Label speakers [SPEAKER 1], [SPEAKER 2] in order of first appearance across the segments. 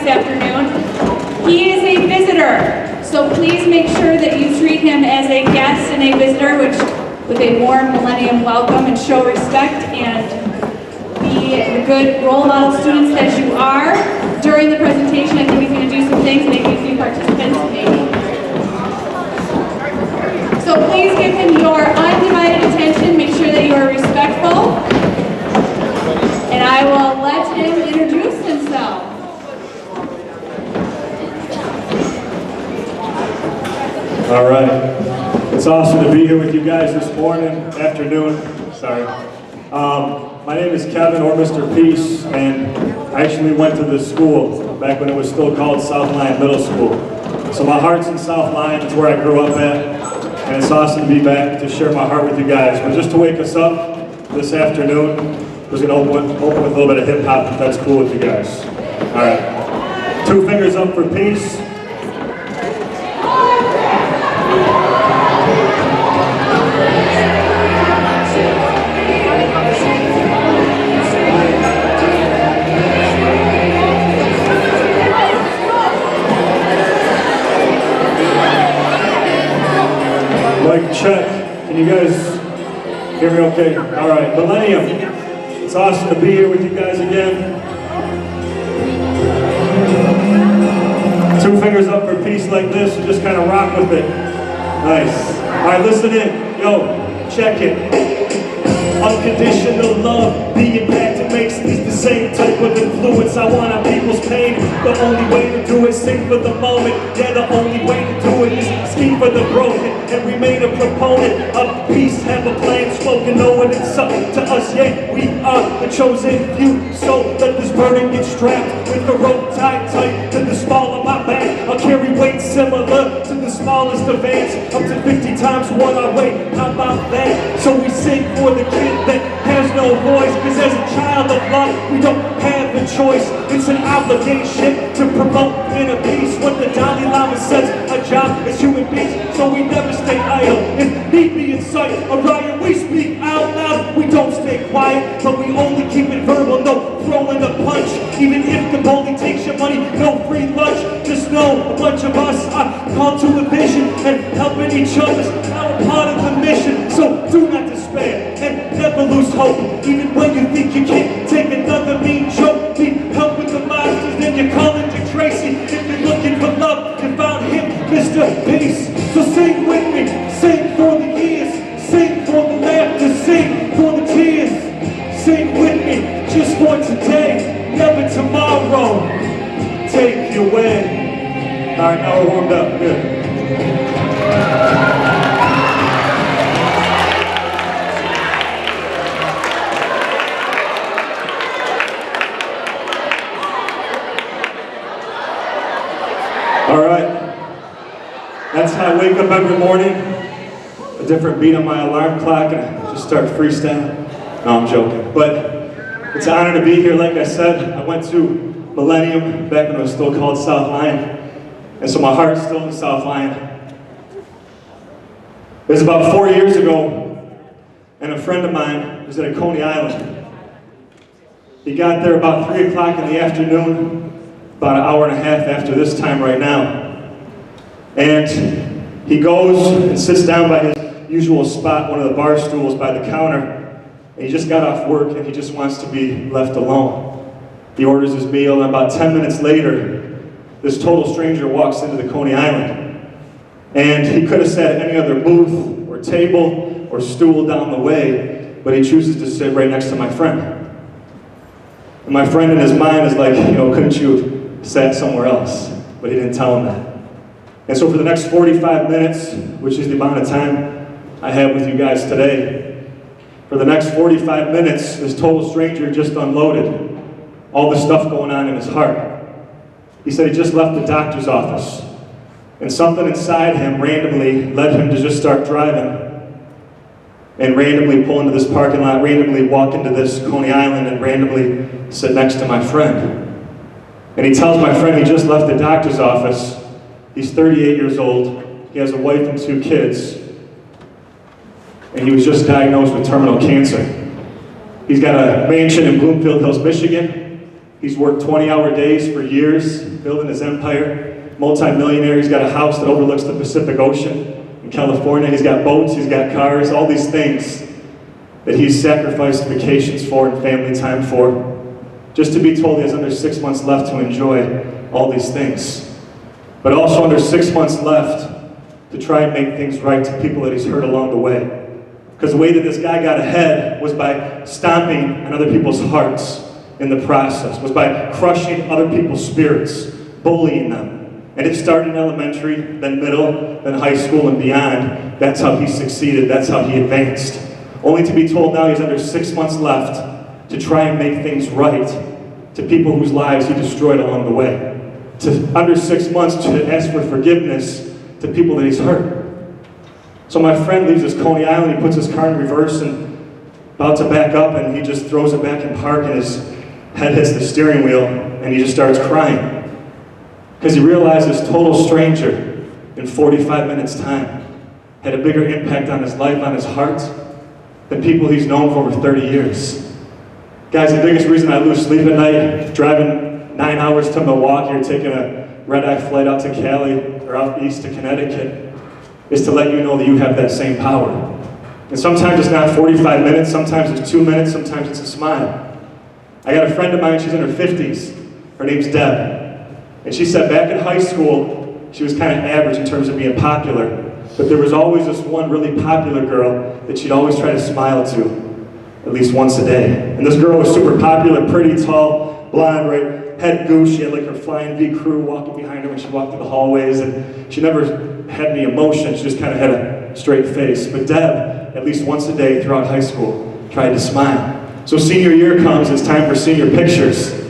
[SPEAKER 1] afternoon. He is a visitor, so please make sure that you treat him as a guest and a visitor, with a warm Millennium welcome, and show respect and be the good role model students that you are. During the presentation, I think he's going to do some things, maybe a few participants, maybe. So please give him your undivided attention, make sure that you are respectful, and I will let him introduce himself.
[SPEAKER 2] All right, it's awesome to be here with you guys this morning, afternoon, sorry. My name is Kevin, or Mr. Peace, and I actually went to this school back when it was still called South Lyon Middle School. So my heart's in South Lyon, it's where I grew up at. And it's awesome to be back to share my heart with you guys. But just to wake us up this afternoon, we're going to open with a little bit of hip hop, if that's cool with you guys. All right. 2 fingers up for peace. Mic check. Can you guys hear me okay? All right, Millennium. It's awesome to be here with you guys again. 2 fingers up for peace like this and just kind of rock with it. Nice. All right, listen in. Yo, check it. Unconditional love, the impact it makes is the same type of influence I want on people's pain. The only way to do it, sing for the moment. Yeah, the only way to do it is scheme for the broken and remain a proponent of peace. Have a plan spoken, knowing it's something to us. Yeah, we are the chosen few. So let this burden get strapped with the rope tied tight to the small of my back. I'll carry weight similar to the smallest of ants, up to 50 times what I weigh. How about that? So we sing for the kid that has no voice, cause as a child of love we don't have a choice. It's an obligation to promote inner peace. What the Dalai Lama says, a job as human beings, so we never stay idle. If need be in sight, a riot, we speak out loud. We don't stay quiet, but we only keep it verbal, no throwing a punch. Even if the bully takes your money, no free lunch. Just know a bunch of us are called to a vision and helping each other is now a part of the mission. So do not despair and never lose hope, even when you think you can't take another mean joke. Need help with the monsters, then you call into Tracy. If you're looking for love, you found him, Mr. Peace. So sing with me, sing for the years, sing for the laughter, sing for the tears. Sing with me, just for today, never tomorrow. Take your way. All right, now we're warmed up, good. All right, that's how I wake up every morning. A different beat on my alarm clock and I just start freestyling. No, I'm joking, but it's an honor to be here. Like I said, I went to Millennium back when it was still called South Lyon, and so my heart's still in South Lyon. It was about 4 years ago, and a friend of mine was at Coney Island. He got there about 3 o'clock in the afternoon, about an hour and a half after this time right now. And he goes and sits down by his usual spot, one of the bar stools by the counter. And he just got off work and he just wants to be left alone. He orders his meal, and about 10 minutes later, this total stranger walks into the Coney Island. And he could have sat at any other booth or table or stool down the way, but he chooses to sit right next to my friend. And my friend in his mind is like, you know, couldn't you have sat somewhere else? But he didn't tell him that. And so for the next 45 minutes, which is the amount of time I have with you guys today, for the next 45 minutes, this total stranger just unloaded all the stuff going on in his heart. He said he just left the doctor's office, and something inside him randomly led him to just start driving and randomly pull into this parking lot, randomly walk into this Coney Island, and randomly sit next to my friend. And he tells my friend he just left the doctor's office. He's 38 years old. He has a wife and 2 kids. And he was just diagnosed with terminal cancer. He's got a mansion in Bloomfield Hills, Michigan. He's worked 20-hour days for years, building his empire. Multi-millionaire, he's got a house that overlooks the Pacific Ocean in California. He's got boats, he's got cars, all these things that he's sacrificed vacations for and family time for, just to be told he has under 6 months left to enjoy all these things. But also under 6 months left to try and make things right to people that he's hurt along the way. Because the way that this guy got ahead was by stomping on other people's hearts in the process, was by crushing other people's spirits, bullying them. And it started in elementary, then middle, then high school and beyond. That's how he succeeded, that's how he advanced. Only to be told now he's under 6 months left to try and make things right to people whose lives he destroyed along the way. To under 6 months to ask for forgiveness to people that he's hurt. So my friend leaves this Coney Island, he puts his car in reverse and about to back up, and he just throws it back in park and his head hits the steering wheel and he just starts crying. Because he realized this total stranger in 45 minutes time had a bigger impact on his life, on his heart, than people he's known for over 30 years. Guys, the biggest reason I lose sleep at night, driving 9 hours to Milwaukee or taking a red-eye flight out to Cali or out east to Connecticut, is to let you know that you have that same power. And sometimes it's not 45 minutes, sometimes it's 2 minutes, sometimes it's a smile. I got a friend of mine, she's in her 50s. Her name's Deb. And she said back in high school, she was kind of average in terms of being popular, but there was always this one really popular girl that she'd always try to smile to, at least once a day. And this girl was super popular, pretty tall, blonde, right? Head goose, she had like her flying V crew walking behind her when she walked through the hallways, and she never had any emotion, she just kind of had a straight face. But Deb, at least once a day throughout high school, tried to smile. So senior year comes, it's time for senior pictures.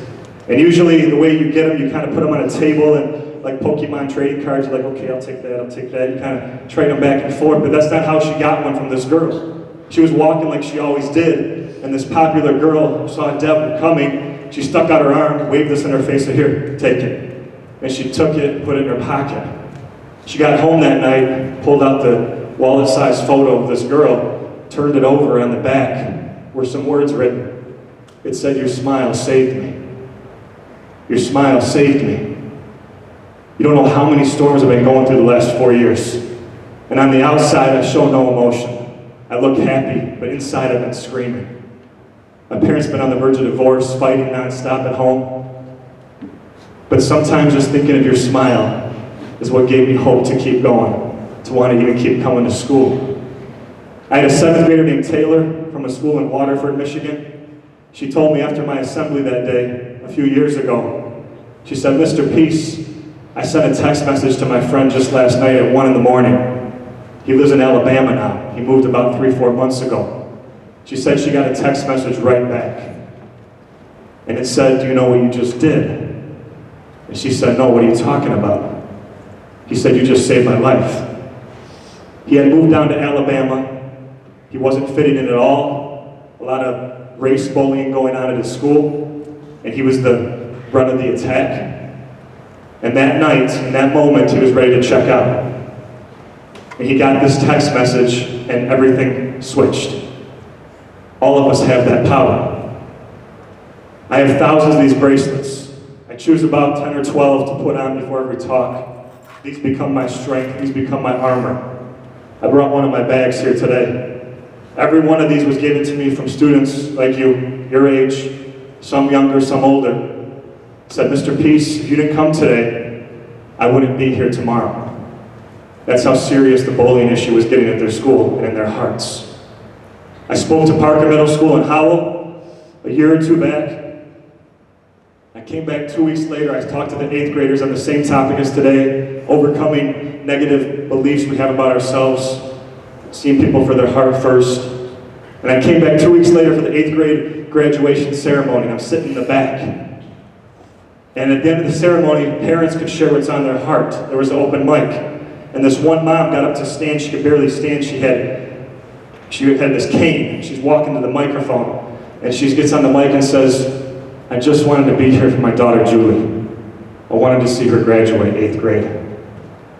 [SPEAKER 2] And usually the way you get them, you kind of put them on a table and like Pokemon trading cards, you're like, okay, I'll take that, I'll take that. You kind of trade them back and forth, but that's not how she got one from this girl. She was walking like she always did, and this popular girl saw Deb coming. She stuck out her arm, waved this in her face, said, here, take it. And she took it and put it in her pocket. She got home that night, pulled out the wallet-sized photo of this girl, turned it over, on the back were some words written. It said, your smile saved me. Your smile saved me. You don't know how many storms I've been going through the last 4 years. And on the outside, I show no emotion. I look happy, but inside I've been screaming. My parents have been on the verge of divorce, fighting nonstop at home. But sometimes just thinking of your smile is what gave me hope to keep going, to want to even keep coming to school. I had a 7th grader named Taylor from a school in Waterford, Michigan. She told me after my assembly that day, a few years ago, she said, Mr. Peace, I sent a text message to my friend just last night at 1 in the morning. He lives in Alabama now. He moved about 3-4 months ago. She said she got a text message right back. And it said, do you know what you just did? And she said, no, what are you talking about? He said, you just saved my life. He had moved down to Alabama. He wasn't fitting in at all. A lot of race bullying going on at his school. And he was the brunt of the attack. And that night, in that moment, he was ready to check out. And he got this text message, and everything switched. All of us have that power. I have thousands of these bracelets. I choose about 10 or 12 to put on before every talk. These become my strength. These become my armor. I brought one in my bags here today. Every one of these was given to me from students like you, your age, some younger, some older. Said, Mr. Peace, if you didn't come today, I wouldn't be here tomorrow. That's how serious the bullying issue was getting at their school and in their hearts. I spoke to Parker Middle School in Howell a year or two back. I came back 2 weeks later. I talked to the 8th graders on the same topic as today, overcoming negative beliefs we have about ourselves, seeing people for their heart first. And I came back 2 weeks later for the 8th grade graduation ceremony, and I'm sitting in the back. And at the end of the ceremony, parents could share what's on their heart. There was an open mic. And this one mom got up to stand. She could barely stand. She had this cane. She's walking to the microphone. And she gets on the mic and says, I just wanted to be here for my daughter, Julie. I wanted to see her graduate 8th grade.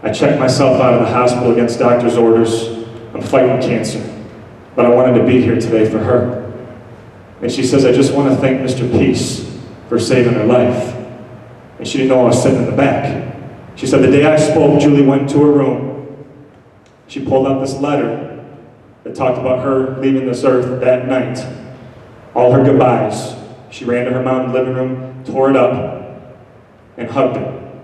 [SPEAKER 2] I checked myself out of the hospital against doctor's orders. I'm fighting cancer. But I wanted to be here today for her. And she says, I just want to thank Mr. Peace for saving her life. And she didn't know I was sitting in the back. She said the day I spoke, Julie went into her room. She pulled out this letter that talked about her leaving this earth that night. All her goodbyes. She ran to her mom's living room, tore it up, and hugged her.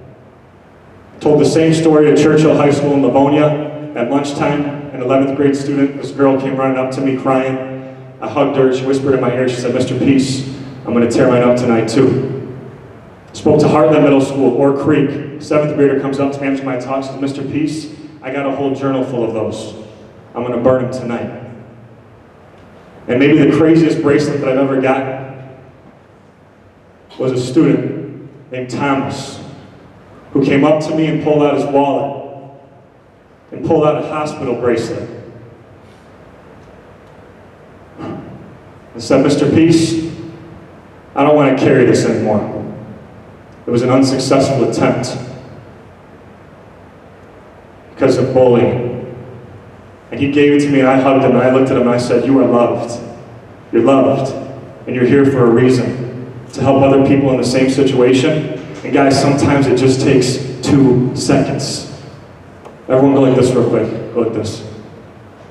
[SPEAKER 2] Told the same story at Churchill High School in Livonia. At lunchtime, an 11th grade student, this girl came running up to me crying. I hugged her, she whispered in my ear, she said, Mr. Peace, I'm going to tear mine up tonight too. Spoke to Heartland Middle School, Ore Creek. 7th grader comes up to me after my talk, says, Mr. Peace, I got a whole journal full of those. I'm going to burn them tonight. And maybe the craziest bracelet that I've ever gotten was a student named Thomas, who came up to me and pulled out his wallet and pulled out a hospital bracelet. And said, Mr. Peace, I don't want to carry this anymore. It was an unsuccessful attempt because of bullying. And he gave it to me and I hugged him and I looked at him and I said, you are loved. You're loved. And you're here for a reason, to help other people in the same situation. And guys, sometimes it just takes 2 seconds. Everyone go like this real quick. Go like this.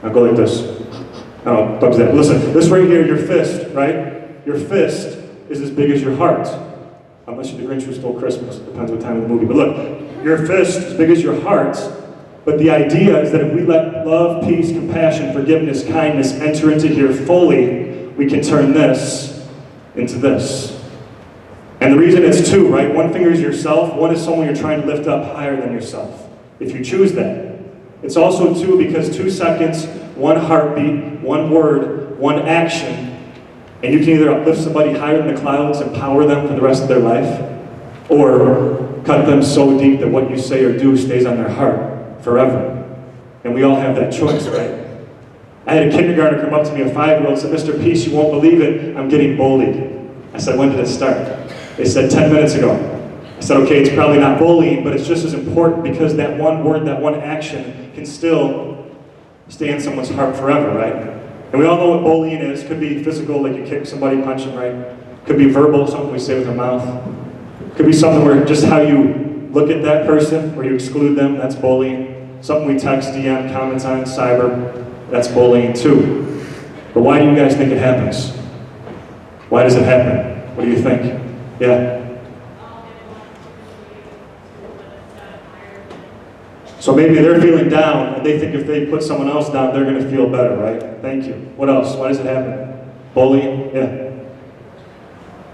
[SPEAKER 2] Now go like this. No, don't do that. Listen, this right here, your fist, right? Your fist is as big as your heart. Unless you're the Grinch who stole Christmas. Depends what time of the movie. But look, your fist is as big as your heart. But the idea is that if we let love, peace, compassion, forgiveness, kindness enter into here fully, we can turn this into this. And the reason it's 2, right? One finger is yourself. One is someone you're trying to lift up higher than yourself. If you choose that. It's also 2 because 2 seconds, 1 heartbeat, 1 word, 1 action, and you can either uplift somebody higher in the clouds and power them for the rest of their life, or cut them so deep that what you say or do stays on their heart forever. And we all have that choice, right? I had a kindergartner come up to me, a 5-year-old, said, Mr. Peace, you won't believe it, I'm getting bullied. I said, when did it start? They said, 10 minutes ago. I said, okay, it's probably not bullying, but it's just as important because that 1 word, that 1 action can still stay in someone's heart forever, right? And we all know what bullying is. Could be physical, like you kick somebody, punch them, right? Could be verbal, something we say with our mouth. Could be something where just how you look at that person, where you exclude them, that's bullying. Something we text, DM, comments on, cyber, that's bullying too. But why do you guys think it happens? Why does it happen? What do you think? Yeah? So maybe they're feeling down, and they think if they put someone else down, they're going to feel better, right? Thank you. What else? Why does it happen? Bullying? Yeah.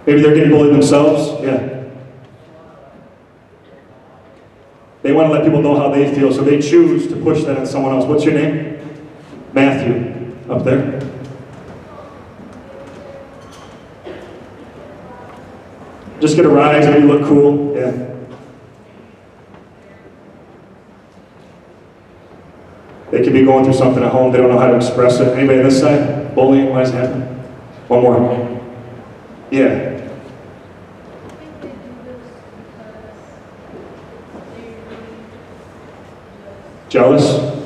[SPEAKER 2] Maybe they're getting bullied themselves? Yeah. They want to let people know how they feel, so they choose to push that on someone else. What's your name? Matthew. Up there. Just get a rise, maybe look cool. Yeah. They could be going through something at home, they don't know how to express it. Anybody on this side? Bullying, why does it happen? One more. Yeah. Jealous?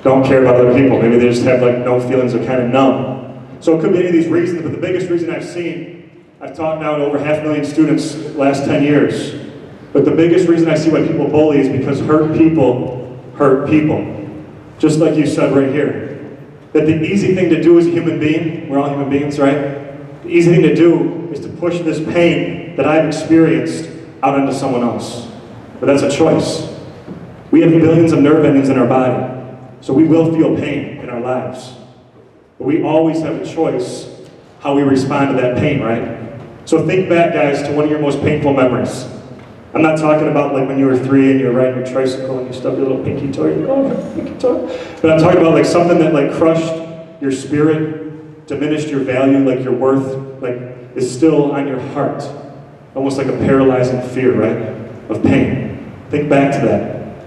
[SPEAKER 2] Don't care about other people. Maybe they just have like no feelings, they're kind of numb. So it could be any of these reasons, but the biggest reason I've seen, I've taught now to over 500,000 students the last 10 years. But the biggest reason I see why people bully is because hurt people hurt people. Just like you said right here. That the easy thing to do as a human being, we're all human beings, right? The easy thing to do is to push this pain that I've experienced out onto someone else. But that's a choice. We have billions of nerve endings in our body, so we will feel pain in our lives. But we always have a choice how we respond to that pain, right? So think back, guys, to one of your most painful memories. I'm not talking about like when you were 3 and you're riding your tricycle and you stubbed your little pinky toe. You're like, oh, pinky toe. But I'm talking about like something that like crushed your spirit, diminished your value, like your worth, like is still on your heart. Almost like a paralyzing fear, right? Of pain. Think back to that.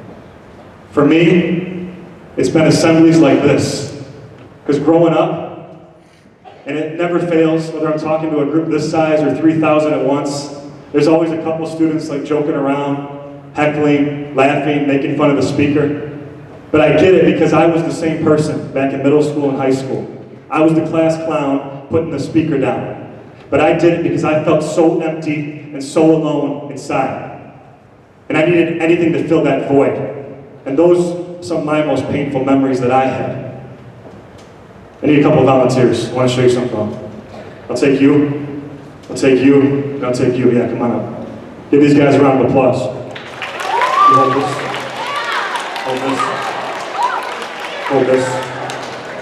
[SPEAKER 2] For me, it's been assemblies like this. Because growing up, and it never fails, whether I'm talking to a group this size or 3,000 at once, there's always a couple students like joking around, heckling, laughing, making fun of the speaker. But I get it because I was the same person back in middle school and high school. I was the class clown putting the speaker down. But I did it because I felt so empty and so alone inside. And I needed anything to fill that void. And those are some of my most painful memories that I had. I need a couple of volunteers. I want to show you something. I'll take you. I'll take you. And I'll take you. Yeah, come on up. Give these guys a round of applause. You hold this. Hold this. Hold this.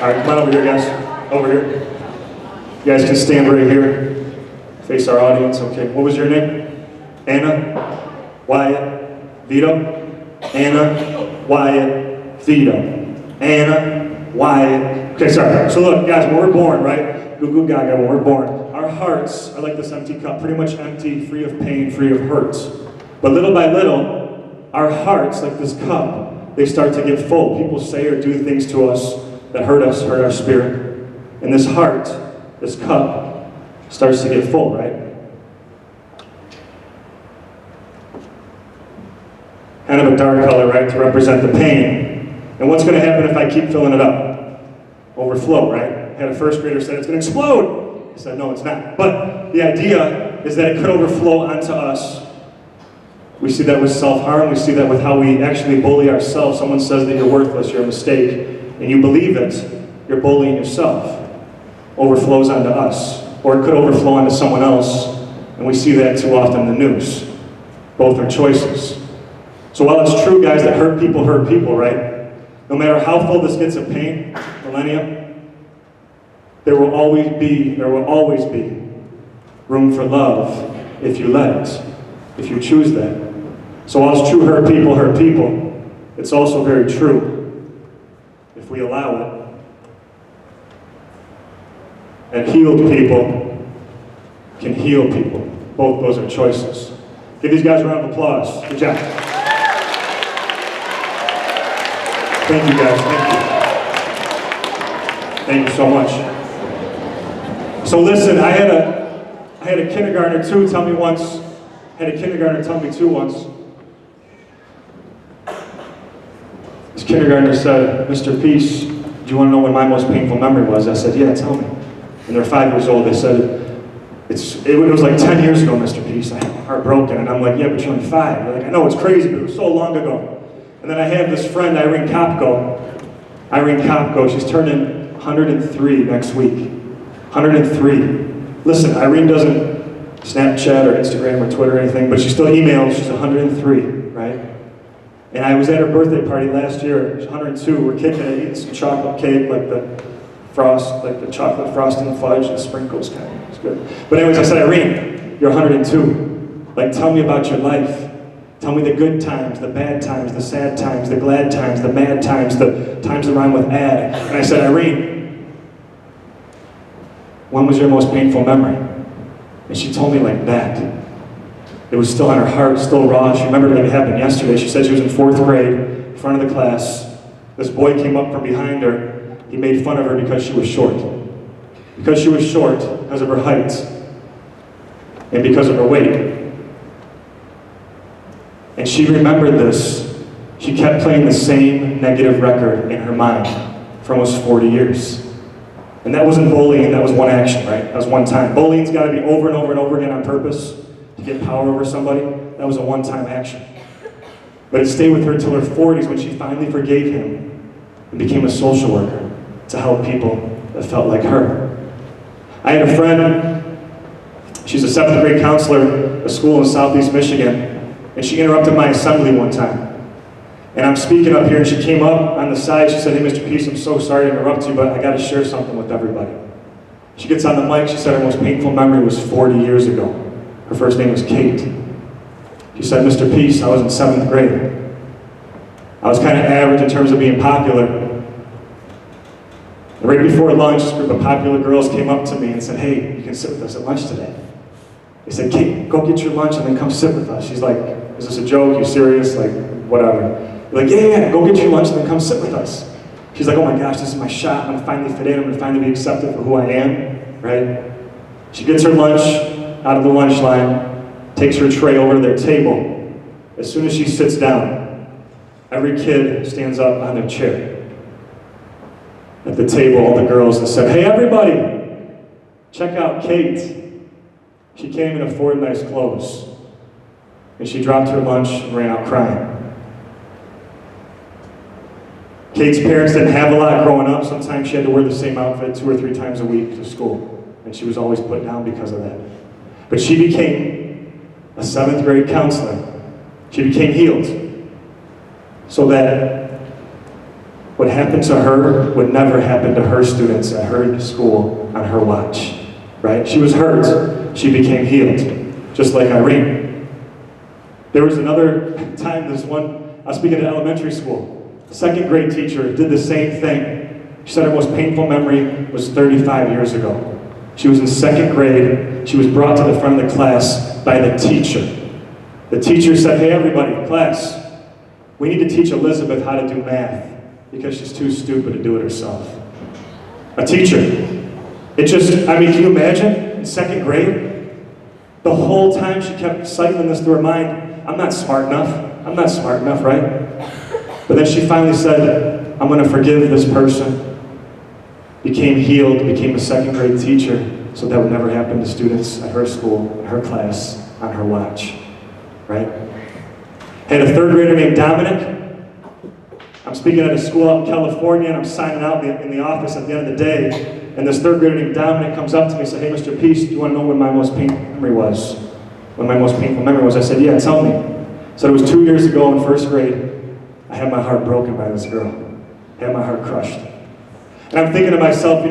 [SPEAKER 2] All right, come on over here, guys. Over here. You guys can stand right here. Face our audience. Okay. What was your name? Anna? Wyatt? Vito? Anna? Wyatt? Vito? Anna? Wyatt? Okay, sorry. So look, guys, when we're born, right? Goo goo gaga, when we're born, our hearts are like this empty cup, pretty much empty, free of pain, free of hurts. But little by little, our hearts, like this cup, they start to get full. People say or do things to us that hurt us, hurt our spirit. And this heart, this cup, starts to get full, right? Kind of a dark color, right, to represent the pain. And what's going to happen if I keep filling it up? Overflow, right? I had a first grader say it's going to explode. I said, no, it's not. But the idea is that it could overflow onto us. We see that with self-harm. We see that with how we actually bully ourselves. Someone says that you're worthless, you're a mistake, and you believe it, you're bullying yourself. Overflows onto us. Or it could overflow onto someone else, and we see that too often in the news. Both are choices. So while it's true, guys, that hurt people, right? No matter how full this gets of pain, Millennium, there will always be room for love if you let it, if you choose that. So while it's true hurt people, it's also very true if we allow it. And healed people can heal people. Both those are choices. Give these guys a round of applause. Good job. Thank you, guys. Thank you so much. So listen, I had a kindergartner tell me once. This kindergartner said, Mr. Peace, do you want to know when my most painful memory was? I said, yeah, tell me. And they're 5 years old. They said, it was like 10 years ago, Mr. Peace. I'm heartbroken. And I'm like, yeah, but you're only 5. They're like, I know, it's crazy, but it was so long ago. And then I have this friend, Irene Kopko, she's turning 103 next week. 103. Listen, Irene doesn't Snapchat or Instagram or Twitter or anything, but she still emails. She's 103, right? And I was at her birthday party last year. She's 102. We're kicking it, eating some chocolate cake, like the chocolate frosting and fudge and sprinkles kind of. It's good. But anyways, I said, Irene, you're 102. Like, tell me about your life. Tell me the good times, the bad times, the sad times, the glad times, the mad times, the times that rhyme with ad. And I said, Irene, when was your most painful memory? And she told me like that. It was still on her heart, still raw. She remembered like it happened yesterday. She said she was in 4th grade, in front of the class. This boy came up from behind her. He made fun of her because she was short. Because she was short, because of her height, and because of her weight. And she remembered this. She kept playing the same negative record in her mind for almost 40 years. And that wasn't bullying, that was one action, right? That was one time. Bullying's got to be over and over and over again on purpose to get power over somebody. That was a one-time action. But it stayed with her until her 40s when she finally forgave him and became a social worker to help people that felt like her. I had a friend, she's a 7th grade counselor at a school in Southeast Michigan. And she interrupted my assembly one time. And I'm speaking up here, and she came up on the side. She said, hey, Mr. Peace, I'm so sorry to interrupt you, but I got to share something with everybody. She gets on the mic. She said her most painful memory was 40 years ago. Her first name was Kate. She said, Mr. Peace, I was in 7th grade. I was kind of average in terms of being popular. And right before lunch, this group of popular girls came up to me and said, hey, you can sit with us at lunch today. They said, Kate, go get your lunch and then come sit with us. She's like, is this a joke? You serious? Like, whatever. They're like, yeah, go get your lunch and then come sit with us. She's like, oh my gosh, this is my shot. I'm gonna finally fit in. I'm gonna finally be accepted for who I am, right? She gets her lunch out of the lunch line, takes her tray over to their table. As soon as she sits down, every kid stands up on their chair. At the table, all the girls, and said, hey everybody, Check out Kate. She can't even afford nice clothes. And she dropped her lunch and ran out crying. Kate's parents didn't have a lot growing up. Sometimes she had to wear the same outfit 2 or 3 times a week to school. And she was always put down because of that. But she became a 7th grade counselor. She became healed. So that what happened to her would never happen to her students at her school on her watch. Right? She was hurt. She became healed. Just like Irene. There was another time, I was speaking at elementary school. A 2nd grade teacher did the same thing. She said her most painful memory was 35 years ago. She was in 2nd grade. She was brought to the front of the class by the teacher. The teacher said, "Hey everybody, class, we need to teach Elizabeth how to do math because she's too stupid to do it herself." A teacher. Can you imagine? In 2nd grade, the whole time she kept cycling this through her mind, I'm not smart enough, right? But then she finally said, I'm going to forgive this person. Became healed, became a 2nd grade teacher, so that would never happen to students at her school, in her class, on her watch, right? Had a 3rd grader named Dominic. I'm speaking at a school out in California, and I'm signing out in the office at the end of the day, and this 3rd grader named Dominic comes up to me and said, "Hey, Mr. Peace, do you want to know when my most painful memory was?" When my most painful memory was, I said, "Yeah, tell me." So it was 2 years ago in 1st grade. I had my heart broken by this girl. I had my heart crushed. And I'm thinking to myself,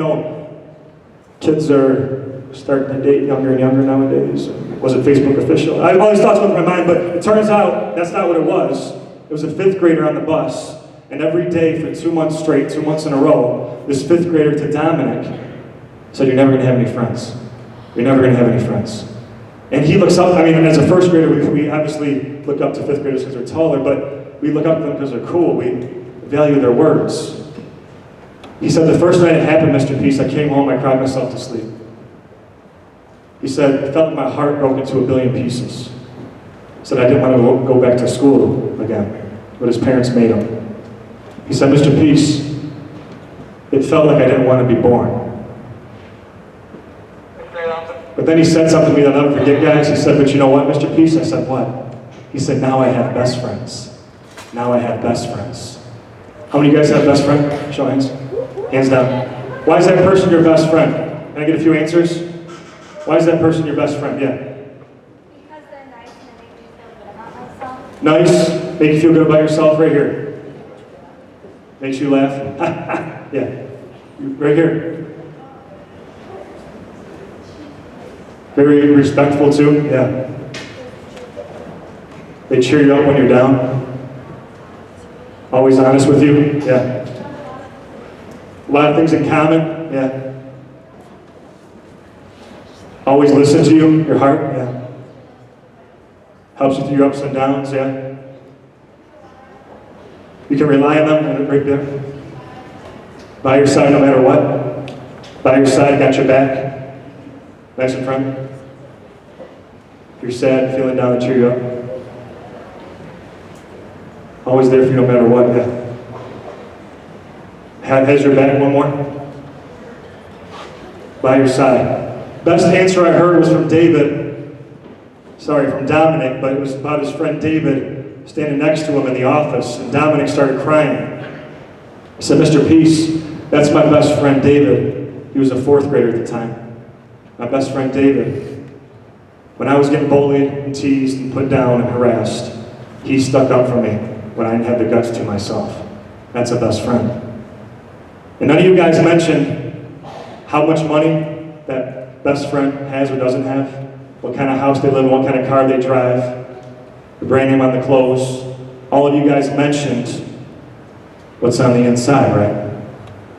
[SPEAKER 2] kids are starting to date younger and younger nowadays. Was it Facebook official? I have all these thoughts going through my mind, but it turns out that's not what it was. It was a 5th grader on the bus. And every day for 2 months straight, 2 months in a row, this 5th grader to Dominic said, "You're never going to have any friends. You're never going to have any friends." And he looks up, as a 1st grader, we obviously look up to 5th graders because they're taller, but we look up to them because they're cool. We value their words. He said, "The first night it happened, Mr. Peace, I came home, I cried myself to sleep." He said, "I felt like my heart broke into a billion pieces." He said, "I didn't want to go back to school again," but his parents made him. He said, "Mr. Peace, it felt like I didn't want to be born." But then he said something to me that I'll never forget, guys. He said, "But you know what, Mr. Peace?" I said, "What?" He said, "Now I have best friends. Now I have best friends." How many of you guys have a best friend? Show hands. Hands down. Why is that person your best friend? Can I get a few answers? Why is that person your best friend? Yeah.
[SPEAKER 3] Because they're nice and they make me feel good about myself.
[SPEAKER 2] Nice. Make you feel good about yourself right here. Makes you laugh. Yeah. Right here. Very respectful too. Yeah. They cheer you up when you're down. Always honest with you. Yeah. A lot of things in common. Yeah. Always listen to you, your heart. Yeah. Helps you through your ups and downs. Yeah. You can rely on them right there. By your side no matter what. By your side, got your back. Nice in front. If you're sad, feeling down, they cheer you up. Always there for you no matter what. Yeah. Has your back. One more. By your side. Best answer I heard was from from Dominic, but it was about his friend David standing next to him in the office, and Dominic started crying. He said, "Mr. Peace, that's my best friend David." He was a 4th grader at the time. My best friend David. When I was getting bullied and teased and put down and harassed, he stuck up for me when I didn't have the guts to myself. That's a best friend. And none of you guys mentioned how much money that best friend has or doesn't have, what kind of house they live in, what kind of car they drive, the brand name on the clothes. All of you guys mentioned what's on the inside, right?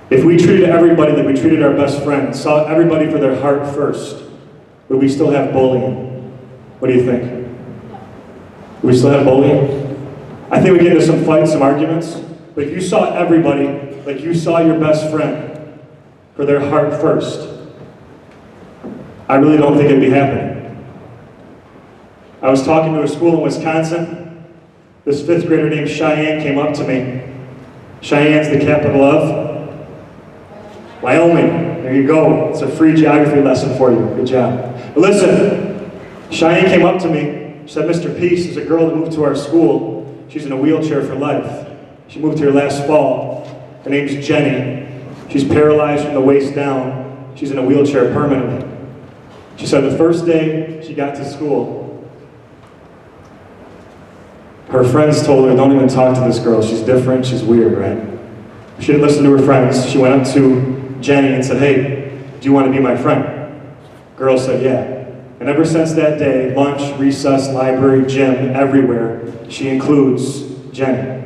[SPEAKER 2] If we treated everybody like we treated our best friend, saw everybody for their heart first, would we still have bullying? What do you think? Would we still have bullying? I think we get into some fights, some arguments, but if you saw everybody like you saw your best friend for their heart first, I really don't think it'd be happening. I was talking to a school in Wisconsin. This 5th grader named Cheyenne came up to me. Cheyenne's the capital of Wyoming. There you go. It's a free geography lesson for you. Good job. But listen, Cheyenne came up to me. She said, Mr. Peace, there's a girl that moved to our school. She's in a wheelchair for life. She moved here last fall. Her name's Jenny. She's paralyzed from the waist down. She's in a wheelchair permanently. She said the first day she got to school, her friends told her, don't even talk to this girl. She's different. She's weird, right? She didn't listen to her friends. She went up to Jenny and said, hey, do you want to be my friend? Girl said, yeah. And ever since that day, lunch, recess, library, gym, everywhere, she includes Jenny.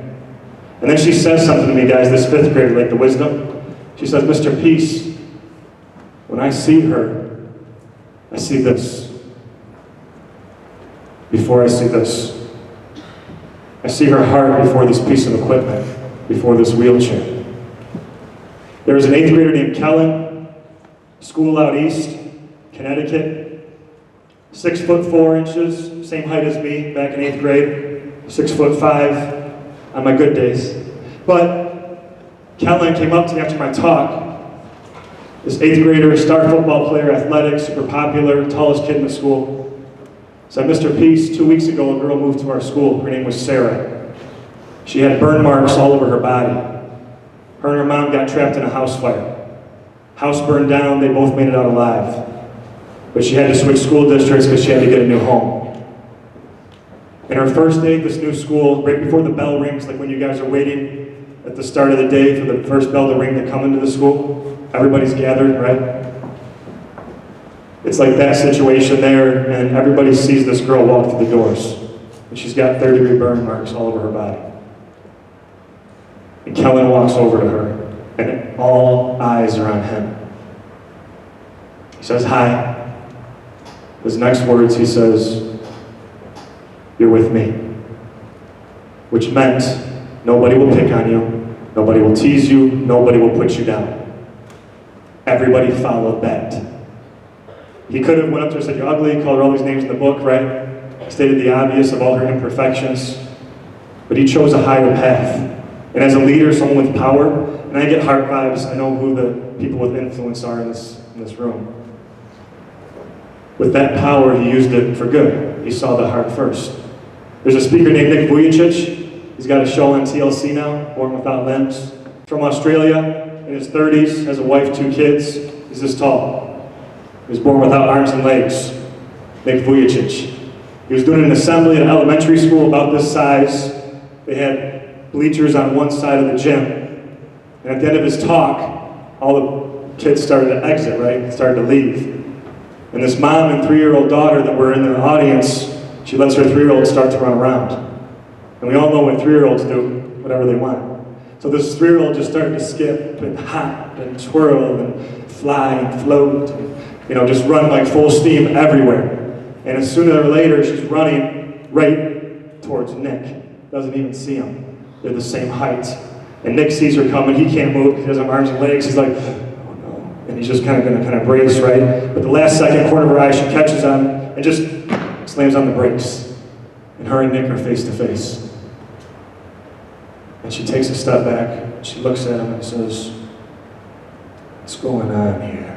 [SPEAKER 2] And then she says something to me, guys, this fifth grader, like the wisdom. She says, Mr. Peace, when I see her, I see this. Before I see this. I see her heart before this piece of equipment, before this wheelchair. There was an 8th grader named Kellen, school out east, Connecticut, 6'4", same height as me back in 8th grade, 6'5" on my good days. But Kellen came up to me after my talk. This 8th grader, star football player, athletic, super popular, tallest kid in the school. Said, Mr. Peace, 2 weeks ago a girl moved to our school. Her name was Sarah. She had burn marks all over her body. Her and her mom got trapped in a house fire. House burned down, they both made it out alive. But she had to switch school districts because she had to get a new home. And her first day at this new school, right before the bell rings, like when you guys are waiting at the start of the day for the first bell to ring to come into the school, everybody's gathered, right? It's like that situation there, and everybody sees this girl walk through the doors. And she's got 3rd-degree burn marks all over her body. And Kellen walks over to her, and all eyes are on him. He says, hi. His next words, he says, you're with me. Which meant, nobody will pick on you, nobody will tease you, nobody will put you down. Everybody followed that. He could have went up to her and said, you're ugly, called her all these names in the book, right? Stated the obvious of all her imperfections. But he chose a higher path. And as a leader, someone with power, and I get heart vibes, I know who the people with influence are in this room. With that power, he used it for good. He saw the heart first. There's a speaker named Nick Vujicic. He's got a show on TLC now, Born Without Limbs. From Australia, in his 30s, has a wife, 2 kids. He's this tall. He was born without arms and legs. Nick Vujicic. He was doing an assembly at an elementary school about this size. They had bleachers on one side of the gym. And at the end of his talk, all the kids started to exit, right? Started to leave. And this mom and 3-year-old daughter that were in the audience, she lets her 3-year-old start to run around. And we all know what 3-year-olds do, whatever they want. So this 3-year-old just started to skip and hop and twirl and fly and float, and, just run like full steam everywhere. And as sooner or later, she's running right towards Nick. Doesn't even see him. They're the same height. And Nick sees her coming. He can't move. He doesn't have arms and legs. He's like, oh no. And he's just going to brace, right? But the last second, corner of her eye, she catches on and just slams on the brakes. And her and Nick are face to face. And she takes a step back. She looks at him and says, what's going on here?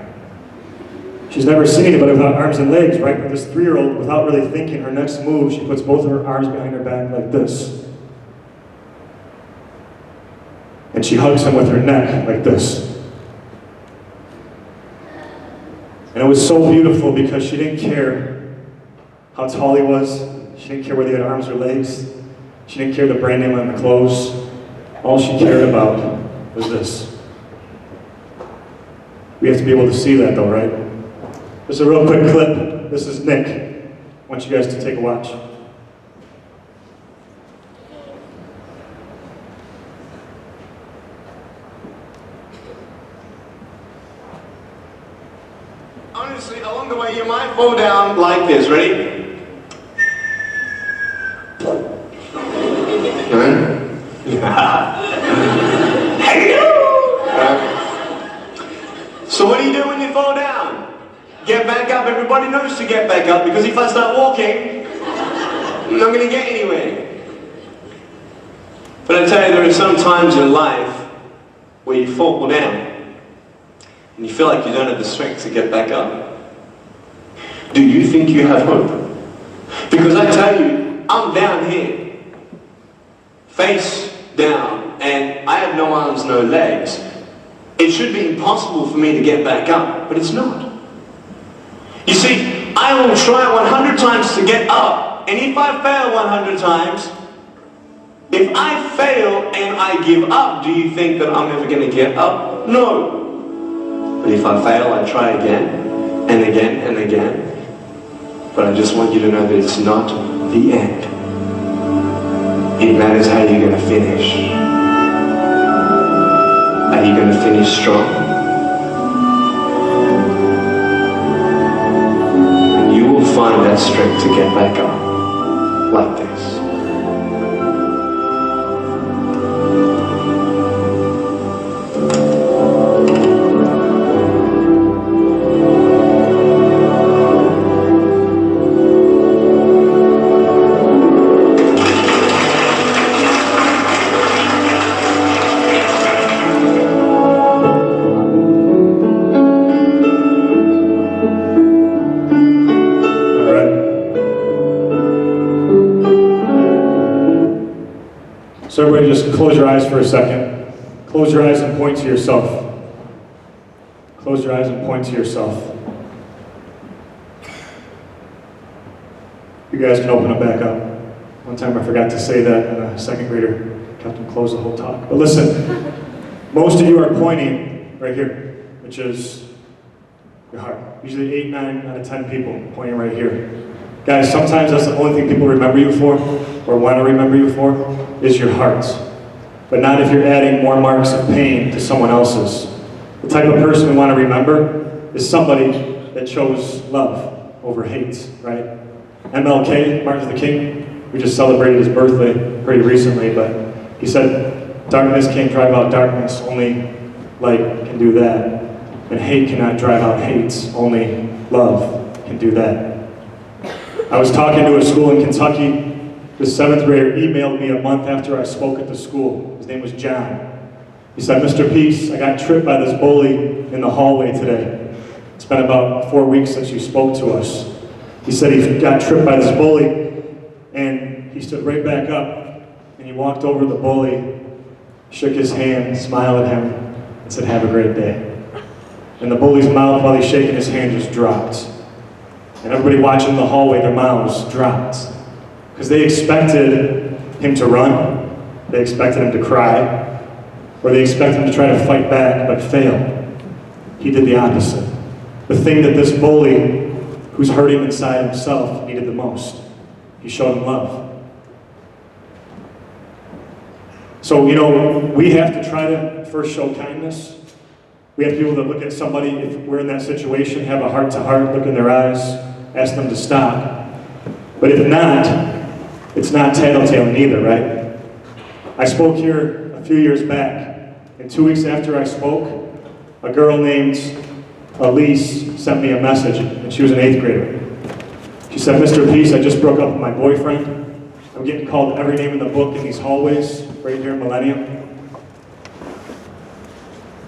[SPEAKER 2] She's never seen anybody without arms and legs, right? But this 3-year-old, without really thinking, her next move, she puts both of her arms behind her back like this. And she hugs him with her neck like this. And it was so beautiful because she didn't care how tall he was. She didn't care whether he had arms or legs. She didn't care the brand name on the clothes. All she cared about was this. We have to be able to see that though, right? Just a real quick clip. This is Nick. I want you guys to take a watch.
[SPEAKER 4] Honestly, along the way, you might fall down like this. Ready? So what do you do when you fall down? Get back up. Everybody knows to get back up because if I start walking, I'm not going to get anywhere. But I tell you, there are some times in life where you fall down. and you feel like you don't have the strength to get back up? Do you think you have hope? Because I tell you, I'm down here, face down, and I have no arms, no legs. It should be impossible for me to get back up, but it's not. You see, I will try 100 times to get up, and if I fail 100 times, if I fail and I give up, do you think that I'm never going to get up? No. But if I fail, I try again, and again, and again. But I just want you to know that it's not the end. It matters how you're going to finish. Are you going to finish strong? And you will find that strength to get back up, like this.
[SPEAKER 2] So everybody just close your eyes for a second. Close your eyes and point to yourself. Close your eyes and point to yourself. You guys can open them back up. One time I forgot to say that, and a second grader kept them closed the whole talk. But listen, most of you are pointing right here, which is your heart. Usually 8, 9 out of 10 people pointing right here. Guys, sometimes that's the only thing people remember you for, or want to remember you for, is your heart. But not if you're adding more marks of pain to someone else's. The type of person we want to remember is somebody that chose love over hate, right? MLK, Martin Luther King, we just celebrated his birthday pretty recently, but he said, darkness can't drive out darkness, only light can do that. And hate cannot drive out hate, only love can do that. I was talking to a school in Kentucky. The 7th grader emailed me a month after I spoke at the school. His name was John. He said, Mr. Peace, I got tripped by this bully in the hallway today. It's been about 4 weeks since you spoke to us. He said he got tripped by this bully, and he stood right back up, and he walked over to the bully, shook his hand, smiled at him, and said, have a great day. And the bully's mouth, while he's shaking his hand, just dropped. And everybody watching in the hallway, their mouths dropped. Because they expected him to run, they expected him to cry, or they expected him to try to fight back, but fail. He did the opposite. The thing that this bully, who's hurting inside himself, needed the most. He showed him love. So, we have to try to first show kindness. We have to be able to look at somebody, if we're in that situation, have a heart-to-heart, look in their eyes, ask them to stop. But if not, it's not tattletaling either, right? I spoke here a few years back, and 2 weeks after I spoke, a girl named Elise sent me a message, and she was an 8th grader. She said, Mr. Peace, I just broke up with my boyfriend. I'm getting called every name in the book in these hallways, right here in Millennium.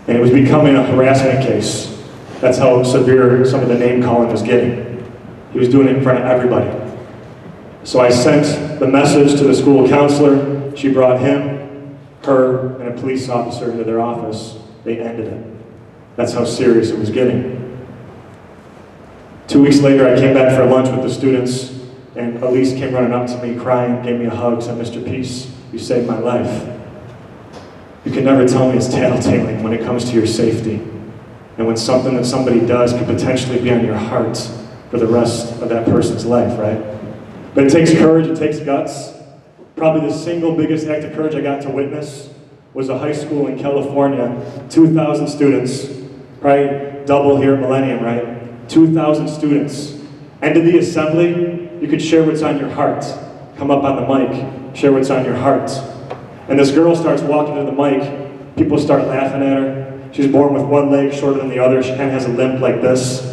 [SPEAKER 2] And it was becoming a harassment case. That's how severe some of the name calling was getting. He was doing it in front of everybody. So I sent the message to the school counselor. She brought him, her, and a police officer into their office. They ended it. That's how serious it was getting. 2 weeks later, I came back for lunch with the students, and Elise came running up to me, crying, gave me a hug, said, Mr. Peace, you saved my life. You can never tell me it's tattletaling when it comes to your safety. And when something that somebody does could potentially be on your heart for the rest of that person's life, right? But it takes courage, it takes guts. Probably the single biggest act of courage I got to witness was a high school in California, 2,000 students, probably double here at Millennium, right? 2,000 students. End of the assembly, you could share what's on your heart. Come up on the mic, share what's on your heart. And this girl starts walking to the mic, people start laughing at her. She's born with one leg shorter than the other, she kind of has a limp like this.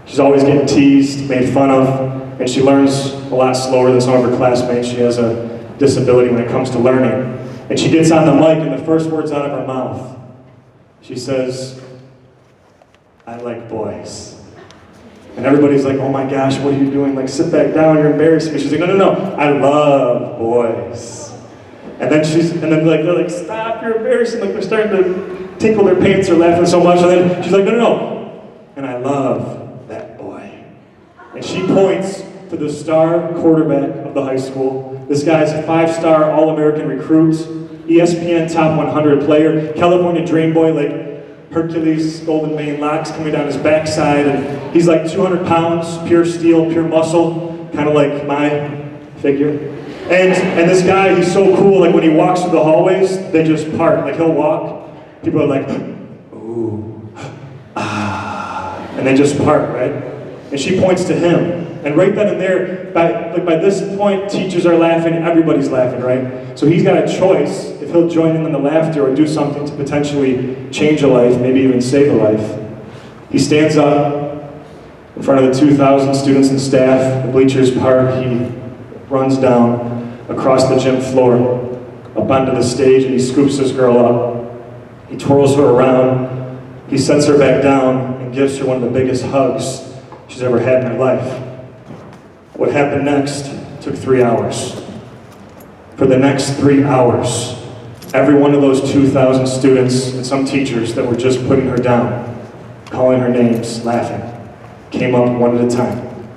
[SPEAKER 2] She's always getting teased, made fun of, and she learns a lot slower than some of her classmates. She has a disability when it comes to learning. And she gets on the mic, and the first words out of her mouth, she says, I like boys. And everybody's like, oh my gosh, what are you doing? Like, sit back down, you're embarrassing me. She's like, no, I love boys. And then they're like, stop, you're embarrassing. Like, they're starting to tinkle their pants or laughing so much. And then she's like, no. And I love that boy. And she points to the star quarterback of the high school. This guy's a 5-star All-American recruit, ESPN Top 100 player, California Dream Boy, like Hercules, golden mane locks coming down his backside, and he's like 200 pounds, pure steel, pure muscle, kind of like my figure. And this guy, he's so cool, like when he walks through the hallways, they just part. Like he'll walk, people are like, ooh, ah, and they just part, right? And she points to him. And right then and there, by this point, teachers are laughing, everybody's laughing, right? So he's got a choice if he'll join in on the laughter or do something to potentially change a life, maybe even save a life. He stands up in front of the 2,000 students and staff, the bleachers part. He runs down across the gym floor, up onto the stage, and he scoops this girl up. He twirls her around. He sets her back down and gives her one of the biggest hugs she's ever had in her life. What happened next took 3 hours. For the next 3 hours, every one of those 2,000 students and some teachers that were just putting her down, calling her names, laughing, came up one at a time,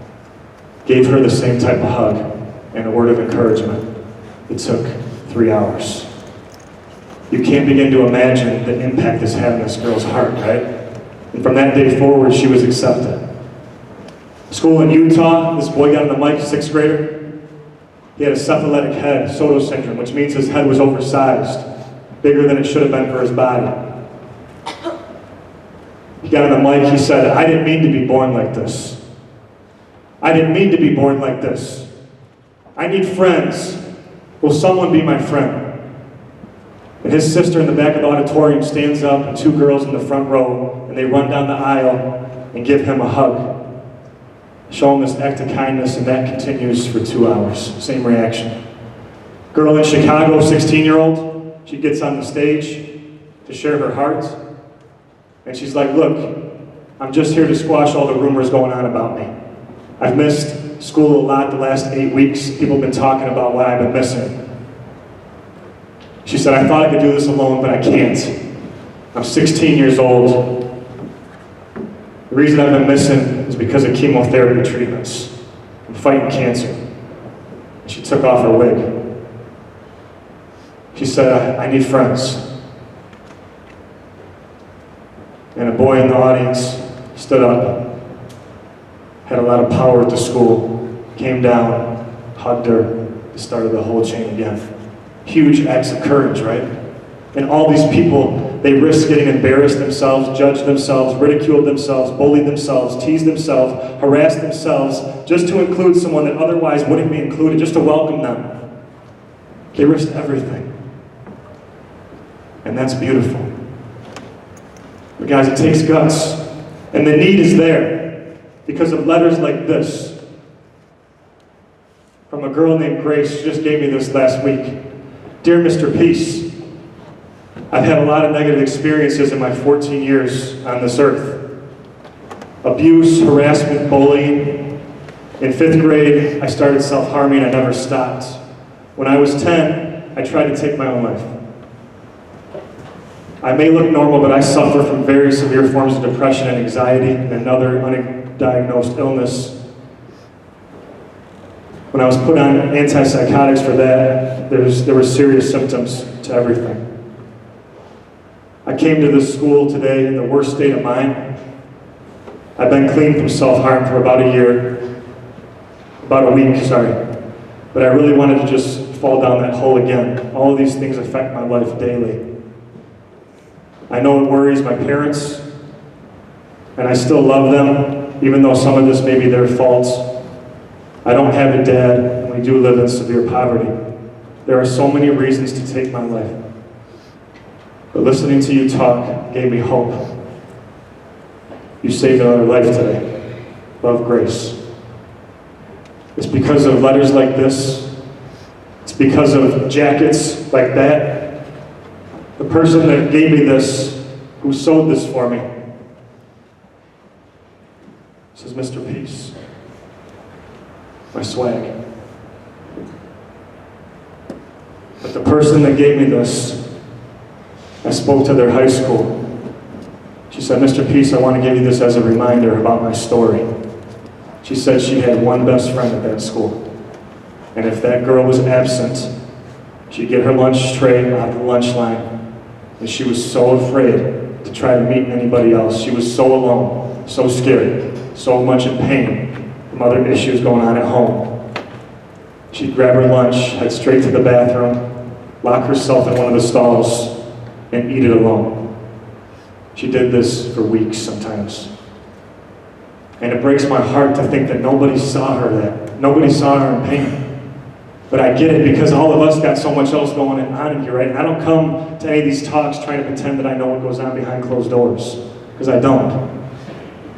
[SPEAKER 2] gave her the same type of hug and a word of encouragement. It took 3 hours. You can't begin to imagine the impact this had on this girl's heart, right? And from that day forward, she was accepted. School in Utah, this boy got on the mic, 6th grader. He had a cephaletic head, Soto syndrome, which means his head was oversized, bigger than it should have been for his body. He got on the mic, he said, I didn't mean to be born like this. I didn't mean to be born like this. I need friends. Will someone be my friend? And his sister in the back of the auditorium stands up, and 2 girls in the front row, and they run down the aisle and give him a hug. Show him this act of kindness, and that continues for 2 hours. Same reaction. Girl in Chicago, 16-year-old, she gets on the stage to share her heart, and she's like, look, I'm just here to squash all the rumors going on about me. I've missed school a lot the last 8 weeks. People have been talking about why I've been missing. She said, I thought I could do this alone, but I can't. I'm 16 years old. The reason I've been missing is because of chemotherapy treatments. I'm fighting cancer. She took off her wig. She said, I need friends. And a boy in the audience stood up, had a lot of power at the school, came down, hugged her, started the whole chain again. Huge acts of courage, right? And all these people, they risked getting embarrassed themselves, judged themselves, ridiculed themselves, bullied themselves, teased themselves, harassed themselves, just to include someone that otherwise wouldn't be included, just to welcome them. They risked everything. And that's beautiful. But guys, it takes guts. And the need is there because of letters like this from a girl named Grace. She just gave me this last week. Dear Mr. Peace, I've had a lot of negative experiences in my 14 years on this earth. Abuse, harassment, bullying. In 5th grade, I started self-harming. I never stopped. When I was 10, I tried to take my own life. I may look normal, but I suffer from very severe forms of depression and anxiety and another undiagnosed illness. When I was put on antipsychotics for that, there were serious symptoms to everything. I came to this school today in the worst state of mind. I've been clean from self-harm for about a week, but I really wanted to just fall down that hole again. All of these things affect my life daily. I know it worries my parents, and I still love them, even though some of this may be their faults. I don't have a dad, and we do live in severe poverty. There are so many reasons to take my life. But listening to you talk gave me hope. You saved another life today. Love, Grace. It's because of letters like this. It's because of jackets like that. The person that gave me this, who sewed this for me, says, Mr. Peace. My swag. But the person that gave me this, I spoke to their high school. She said, Mr. Peace, I want to give you this as a reminder about my story. She said she had one best friend at that school. And if that girl was absent, she'd get her lunch tray out the lunch line. And she was so afraid to try to meet anybody else. She was so alone, so scared, so much in pain from other issues going on at home. She'd grab her lunch, head straight to the bathroom, lock herself in one of the stalls, and eat it alone. She did this for weeks sometimes. And it breaks my heart to think that nobody saw her that. Nobody saw her in pain. But I get it because all of us got so much else going on in here, right? And I don't come to any of these talks trying to pretend that I know what goes on behind closed doors, because I don't.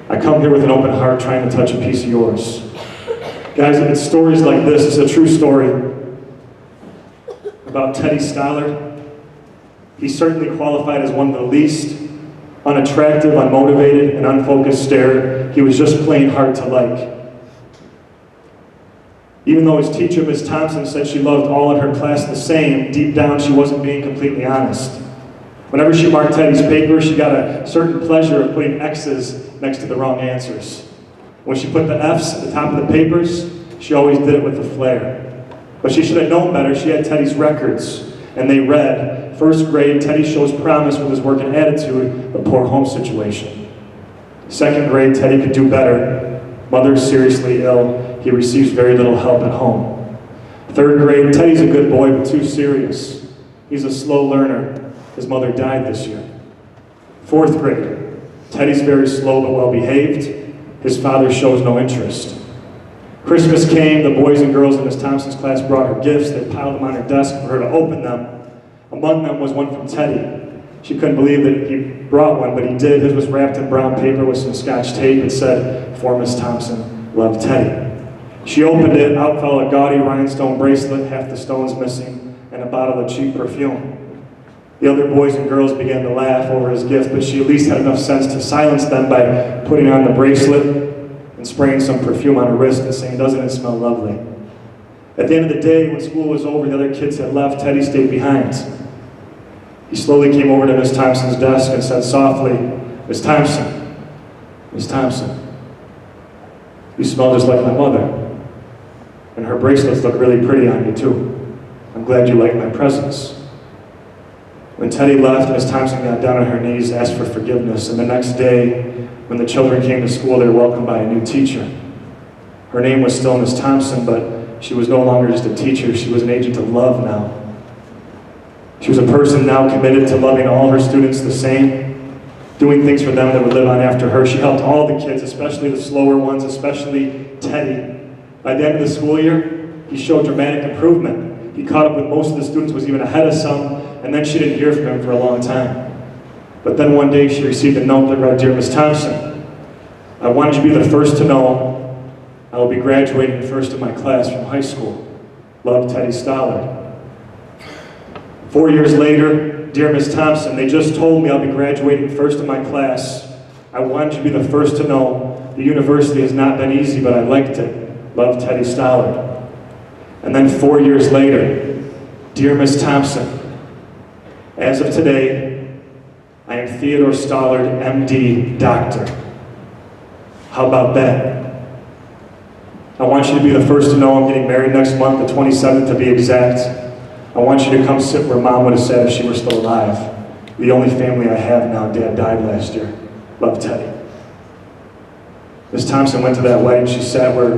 [SPEAKER 2] I come here with an open heart trying to touch a piece of yours. Guys, it's stories like this. It's a true story about Teddy Stollard. He certainly qualified as one of the least unattractive, unmotivated, and unfocused stare. He was just plain hard to like. Even though his teacher, Ms. Thompson, said she loved all in her class the same, deep down she wasn't being completely honest. Whenever she marked Teddy's paper, she got a certain pleasure of putting X's next to the wrong answers. When she put the F's at the top of the papers, she always did it with a flair. But she should have known better. She had Teddy's records, and they read, first grade, Teddy shows promise with his work and attitude, but poor home situation. Second grade, Teddy could do better. Mother seriously ill. He receives very little help at home. Third grade, Teddy's a good boy, but too serious. He's a slow learner. His mother died this year. Fourth grade, Teddy's very slow but well behaved. His father shows no interest. Christmas came, the boys and girls in Miss Thompson's class brought her gifts. They piled them on her desk for her to open them. Among them was one from Teddy. She couldn't believe that he brought one, but he did. His was wrapped in brown paper with some Scotch tape. It said, "For Miss Thompson, love, Teddy." She opened it, out fell a gaudy rhinestone bracelet, half the stones missing, and a bottle of cheap perfume. The other boys and girls began to laugh over his gift, but she at least had enough sense to silence them by putting on the bracelet and spraying some perfume on her wrist and saying, "Doesn't it smell lovely?" At the end of the day, when school was over, the other kids had left, Teddy stayed behind. He slowly came over to Miss Thompson's desk and said softly, "Miss Thompson, Miss Thompson, you smell just like my mother. And her bracelets look really pretty on you too. I'm glad you like my presents." When Teddy left, Miss Thompson got down on her knees, asked for forgiveness, and the next day, when the children came to school, they were welcomed by a new teacher. Her name was still Miss Thompson, but she was no longer just a teacher, she was an agent of love now. She was a person now committed to loving all her students the same, doing things for them that would live on after her. She helped all the kids, especially the slower ones, especially Teddy. By the end of the school year, he showed dramatic improvement. He caught up with most of the students, was even ahead of some, and then she didn't hear from him for a long time. But then one day she received a note that read, "Dear Miss Thompson, I wanted you to be the first to know I will be graduating first in my class from high school. Love, Teddy Stollard." 4 years later, "Dear Miss Thompson, they just told me I'll be graduating first in my class. I wanted you to be the first to know the university has not been easy, but I liked it. Love, Teddy Stollard." And then 4 years later, "Dear Miss Thompson, as of today, I am Theodore Stollard, MD, Doctor. How about that? I want you to be the first to know I'm getting married next month, the 27th to be exact. I want you to come sit where Mom would have sat if she were still alive. The only family I have now, Dad died last year. Love, Teddy." Miss Thompson went to that wedding. She sat where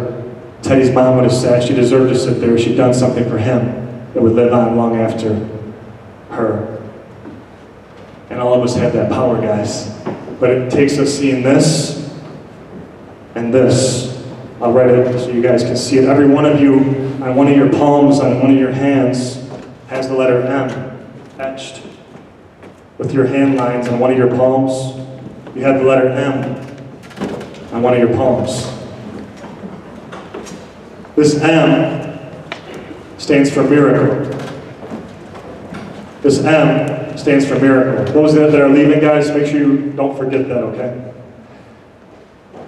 [SPEAKER 2] Teddy's mom would have sat. She deserved to sit there. She'd done something for him that would live on long after her. And all of us have that power, guys. But it takes us seeing this and this. I'll write it so you guys can see it. Every one of you, on one of your palms, on one of your hands, has the letter M etched. With your hand lines on one of your palms, you have the letter M on one of your palms. This M stands for miracle. This M stands for miracle. Those that are leaving, guys, make sure you don't forget that, okay?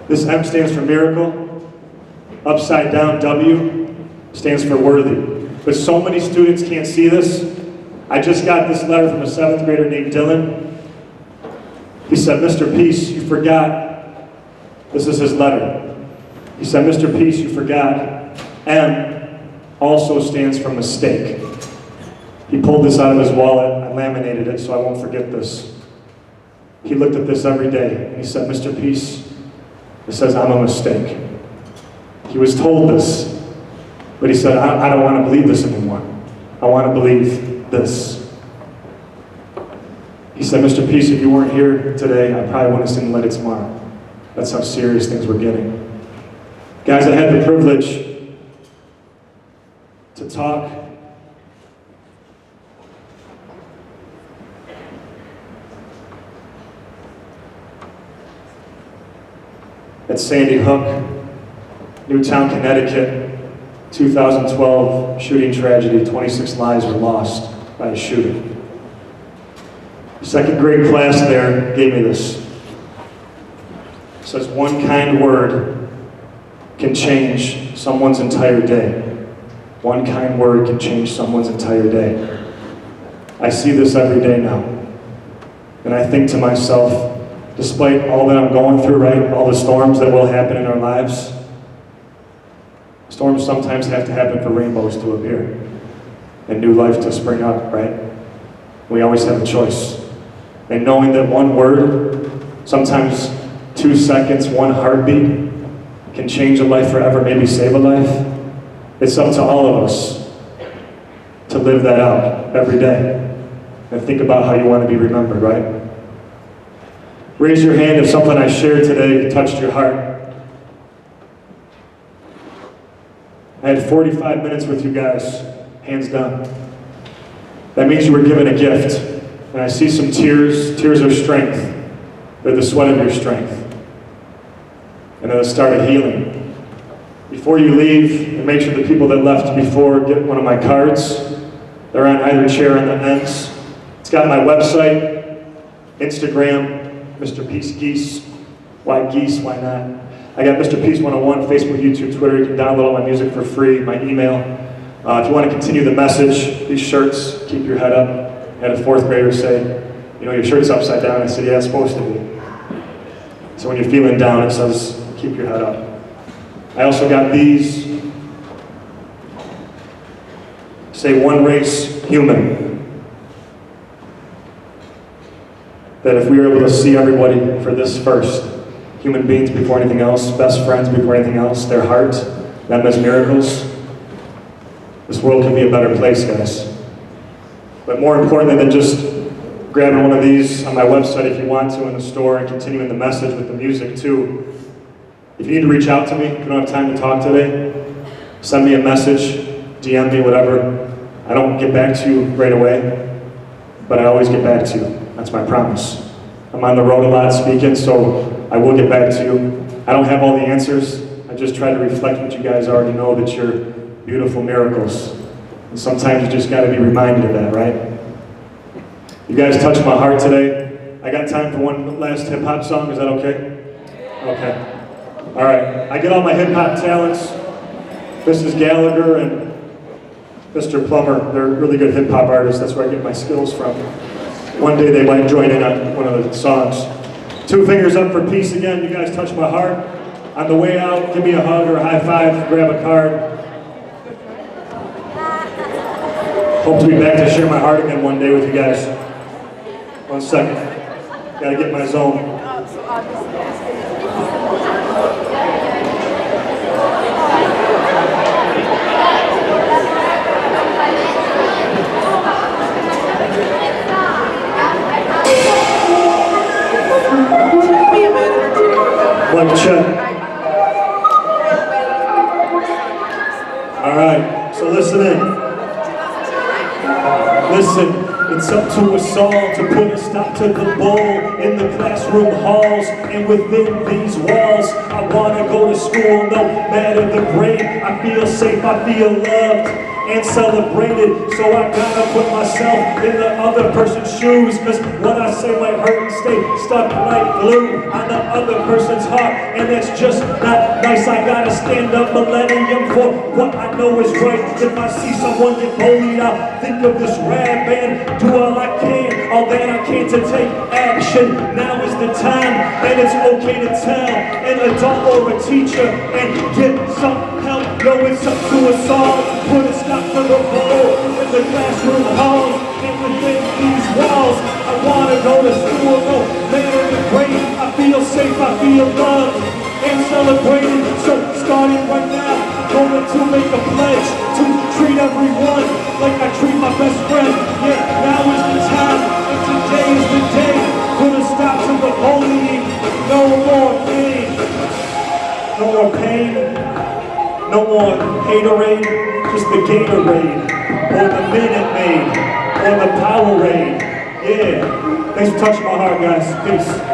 [SPEAKER 2] This M stands for miracle. Upside down W stands for worthy. But so many students can't see this. I just got this letter from a 7th grader named Dylan. He said, Mr. Peace, you forgot. This is his letter. He said, Mr. Peace, you forgot. M also stands for mistake. He pulled this out of his wallet. I laminated it so I won't forget this. He looked at this every day and he said, Mr. Peace, it says I'm a mistake. He was told this, but he said, I don't want to believe this anymore. I want to believe this. He said, Mr. Peace, if you weren't here today, I probably wouldn't have seen the light tomorrow. That's how serious things were getting. Guys, I had the privilege to talk at Sandy Hook, Newtown, Connecticut, 2012 shooting tragedy. 26 lives were lost by a shooting. Second grade class there gave me this. It says, one kind word can change someone's entire day. One kind word can change someone's entire day. I see this every day now. And I think to myself, despite all that I'm going through, right, all the storms that will happen in our lives, storms sometimes have to happen for rainbows to appear and new life to spring up, right? We always have a choice. And knowing that one word, sometimes 2 seconds, one heartbeat, can change a life forever, maybe save a life, it's up to all of us to live that out every day and think about how you want to be remembered, right? Raise your hand if something I shared today touched your heart. I had 45 minutes with you guys, hands down. That means you were given a gift. And I see some tears of strength. They're the sweat of your strength. And they're the start of healing. Before you leave, and make sure the people that left before get one of my cards. They're on either chair on the ends. It's got my website, Instagram, Mr. Peace Geese. Why Geese? Why not? I got Mr. Peace 101, Facebook, YouTube, Twitter. You can download all my music for free, my email. If you want to continue the message, these shirts, keep your head up. I had a 4th grader say, you know, your shirt's upside down. I said, yeah, it's supposed to be. So when you're feeling down, it says, keep your head up. I also got these. Say one race, human. That if we were able to see everybody for this first, human beings before anything else, best friends before anything else, their heart, them as miracles, this world can be a better place, guys. But more importantly than just grabbing one of these on my website if you want to in the store and continuing the message with the music too, if you need to reach out to me, if you don't have time to talk today, send me a message, DM me, whatever. I don't get back to you right away, but I always get back to you. That's my promise. I'm on the road a lot speaking, so I will get back to you. I don't have all the answers. I just try to reflect what you guys already know, that you're beautiful miracles. And sometimes you just got to be reminded of that, right? You guys touched my heart today. I got time for one last hip-hop song. Is that okay? Okay. All right. I get all my hip-hop talents. Mrs. Gallagher and Mr. Plummer. They're really good hip-hop artists. That's where I get my skills from. One day they might join in on one of the songs. 2 fingers up for peace again. You guys touched my heart. On the way out, give me a hug or a high five. Grab a card. Hope to be back to share my heart again one day with you guys. 1 second. Gotta get my zone. One check. All right, so listen in. Listen, it's up to us all to put a stop to the bull in the classroom halls and within these walls. I want to go to school no matter the grade. I feel safe, I feel loved. and celebrated. So I gotta put myself in the other person's shoes, cause what I say might hurt and stay stuck like glue on the other person's heart, and it's just not nice. I gotta stand up Millennium for what I know is right. If I see someone get bullied, I'll think of this rap band, do all I can, all that I can to take action. Now is the time, and it's okay to tell an adult or a teacher and get some help. Yo, it's up to us all to put a stop to the bull in the classroom halls and within these walls. I wanna go to school, no matter the grade. I feel safe, I feel loved and celebrated. So starting right now, going to make a pledge to treat everyone like I treat my best friend. Yeah, now is the time, and today is the day. Put a stop to the bullying. No more pain. No more pain. No more haterade. Just the Gatorade, or the Minute Maid, or the Powerade. Yeah. Thanks for touching my heart, guys. Peace.